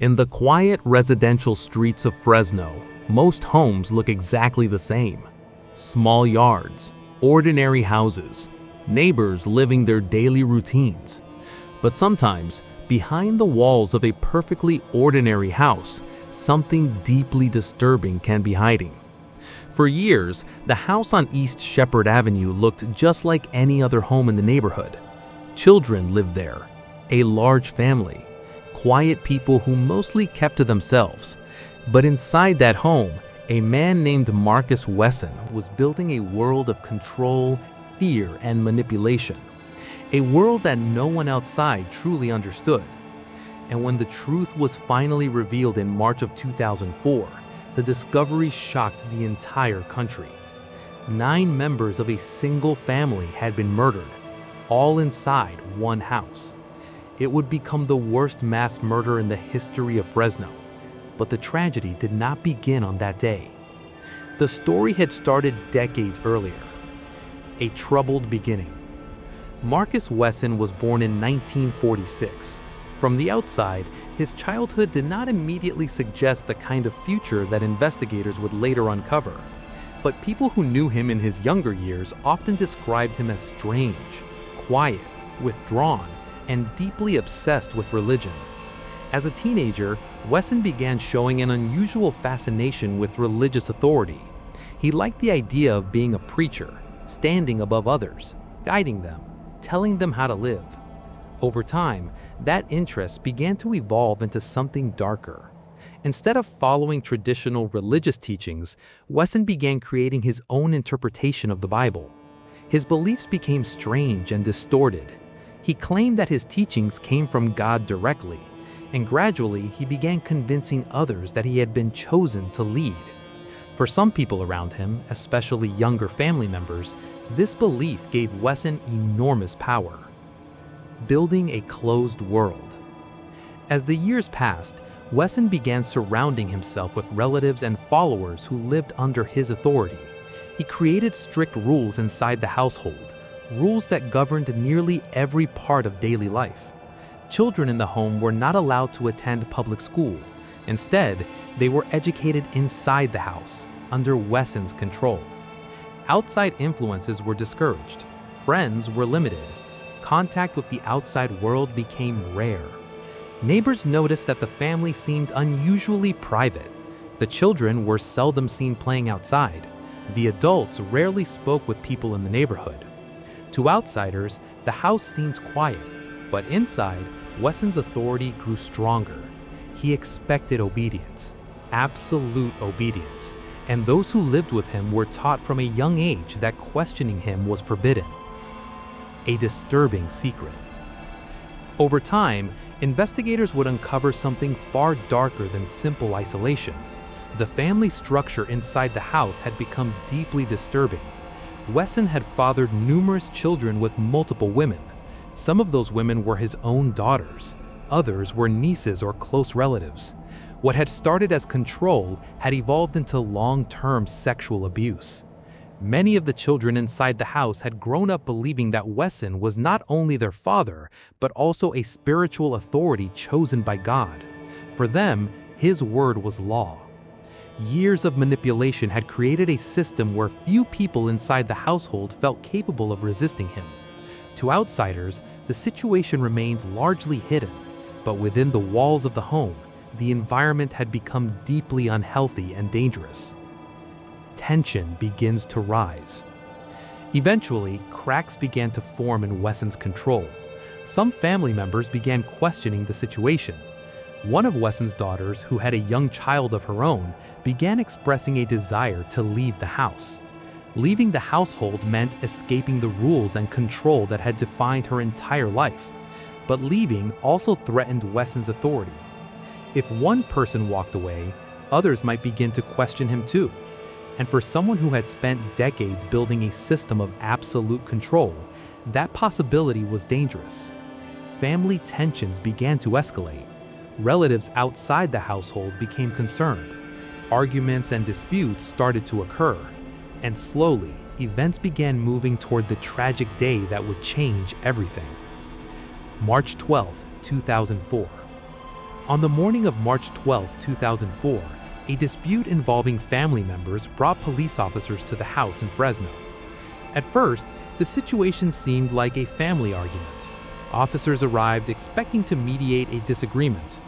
In the quiet residential streets of Fresno, most homes look exactly the same. Small yards, ordinary houses, neighbors living their daily routines. But sometimes, behind the walls of a perfectly ordinary house, something deeply disturbing can be hiding. For years, the house on East Shepherd Avenue looked just like any other home in the neighborhood. Children lived there, a large family, quiet people who mostly kept to themselves. But inside that home, a man named Wesson was building a world of control, fear, and manipulation. A world that no one outside truly understood. And when the truth was finally revealed in March of 2004, the discovery shocked the entire country. 9 members of a single family had been murdered, all inside one house. It would become the worst mass murder in the history of Fresno. But the tragedy did not begin on that day. The story had started decades earlier. A troubled beginning. Wesson was born in 1946. From the outside, his childhood did not immediately suggest the kind of future that investigators would later uncover. But people who knew him in his younger years often described him as strange, quiet, withdrawn, and deeply obsessed with religion. As a teenager, Wesson began showing an unusual fascination with religious authority. He liked the idea of being a preacher, standing above others, guiding them, telling them how to live. Over time, that interest began to evolve into something darker. Instead of following traditional religious teachings, Wesson began creating his own interpretation of the Bible. His beliefs became strange and distorted. He claimed that his teachings came from God directly, and gradually he began convincing others that he had been chosen to lead. For some people around him, especially younger family members, this belief gave Wesson enormous power. Building a closed world. As the years passed, Wesson began surrounding himself with relatives and followers who lived under his authority. He created strict rules inside the household, rules that governed nearly every part of daily life. Children in the home were not allowed to attend public school. Instead, they were educated inside the house, under Wesson's control. Outside influences were discouraged. Friends were limited. Contact with the outside world became rare. Neighbors noticed that the family seemed unusually private. The children were seldom seen playing outside. The adults rarely spoke with people in the neighborhood. To outsiders, the house seemed quiet, but inside, Wesson's authority grew stronger. He expected obedience, absolute obedience, and those who lived with him were taught from a young age that questioning him was forbidden. A disturbing secret. Over time, investigators would uncover something far darker than simple isolation. The family structure inside the house had become deeply disturbing. Wesson had fathered numerous children with multiple women. Some of those women were his own daughters. Others were nieces or close relatives. What had started as control had evolved into long-term sexual abuse. Many of the children inside the house had grown up believing that Wesson was not only their father, but also a spiritual authority chosen by God. For them, his word was law. Years of manipulation had created a system where few people inside the household felt capable of resisting him. To outsiders, the situation remains largely hidden, but within the walls of the home, the environment had become deeply unhealthy and dangerous. Tension begins to rise. Eventually, cracks began to form in Wesson's control. Some family members began questioning the situation. One of Wesson's daughters, who had a young child of her own, began expressing a desire to leave the house. Leaving the household meant escaping the rules and control that had defined her entire life. But leaving also threatened Wesson's authority. If one person walked away, others might begin to question him too. And for someone who had spent decades building a system of absolute control, that possibility was dangerous. Family tensions began to escalate. Relatives outside the household became concerned. Arguments and disputes started to occur. And slowly, events began moving toward the tragic day that would change everything. March 12, 2004. On the morning of March 12, 2004, a dispute involving family members brought police officers to the house in Fresno. At first, the situation seemed like a family argument. Officers arrived expecting to mediate a disagreement,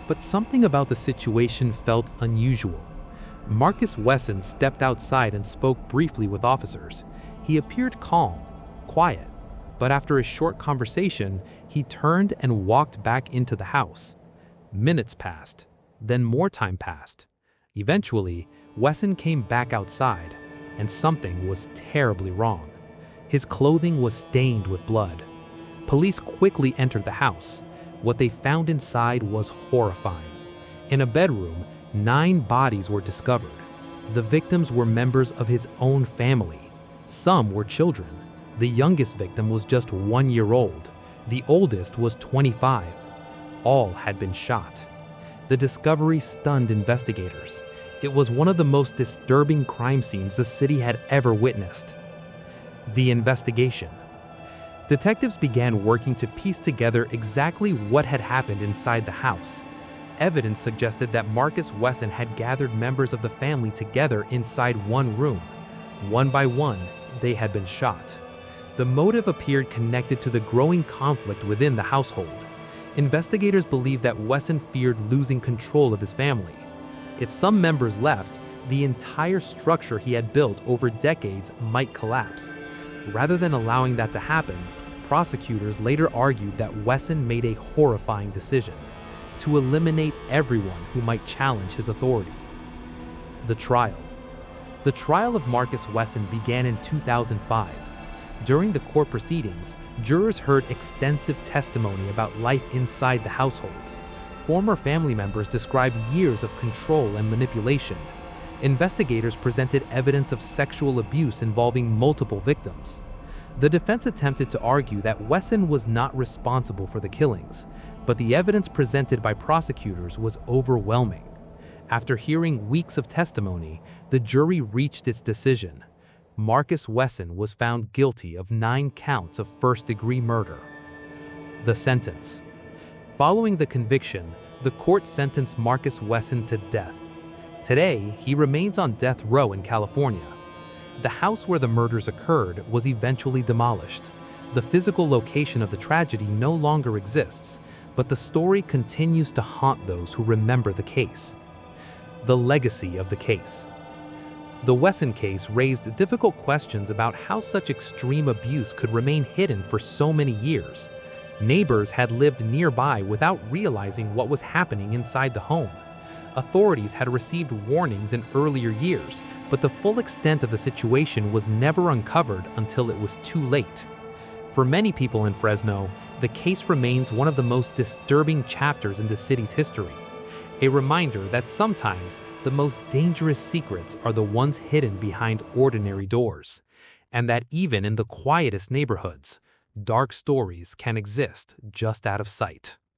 but something about the situation felt unusual. Marcus Wesson stepped outside and spoke briefly with officers. He appeared calm, quiet, but after a short conversation, he turned and walked back into the house. Minutes passed, then more time passed. Eventually, Wesson came back outside, and something was terribly wrong. His clothing was stained with blood. Police quickly entered the house. What they found inside was horrifying. In a bedroom, 9 bodies were discovered. The victims were members of his own family. Some were children. The youngest victim was just 1 year old. The oldest was 25. All had been shot. The discovery stunned investigators. It was one of the most disturbing crime scenes the city had ever witnessed. The investigation. Detectives began working to piece together exactly what had happened inside the house. Evidence suggested that Marcus Wesson had gathered members of the family together inside one room. One by one, they had been shot. The motive appeared connected to the growing conflict within the household. Investigators believed that Wesson feared losing control of his family. If some members left, the entire structure he had built over decades might collapse. Rather than allowing that to happen, prosecutors later argued that Wesson made a horrifying decision: to eliminate everyone who might challenge his authority. The trial. The trial of Marcus Wesson began in 2005. During the court proceedings, jurors heard extensive testimony about life inside the household. Former family members described years of control and manipulation. Investigators presented evidence of sexual abuse involving multiple victims. The defense attempted to argue that Wesson was not responsible for the killings, but the evidence presented by prosecutors was overwhelming. After hearing weeks of testimony, the jury reached its decision. Marcus Wesson was found guilty of 9 counts of first-degree murder. The sentence. Following the conviction, the court sentenced Marcus Wesson to death. Today, he remains on death row in California. The house where the murders occurred was eventually demolished. The physical location of the tragedy no longer exists, but the story continues to haunt those who remember the case. The legacy of the case. The Wesson case raised difficult questions about how such extreme abuse could remain hidden for so many years. Neighbors had lived nearby without realizing what was happening inside the home. Authorities had received warnings in earlier years, but the full extent of the situation was never uncovered until it was too late. For many people in Fresno, the case remains one of the most disturbing chapters in the city's history. A reminder that sometimes the most dangerous secrets are the ones hidden behind ordinary doors, and that even in the quietest neighborhoods, dark stories can exist just out of sight.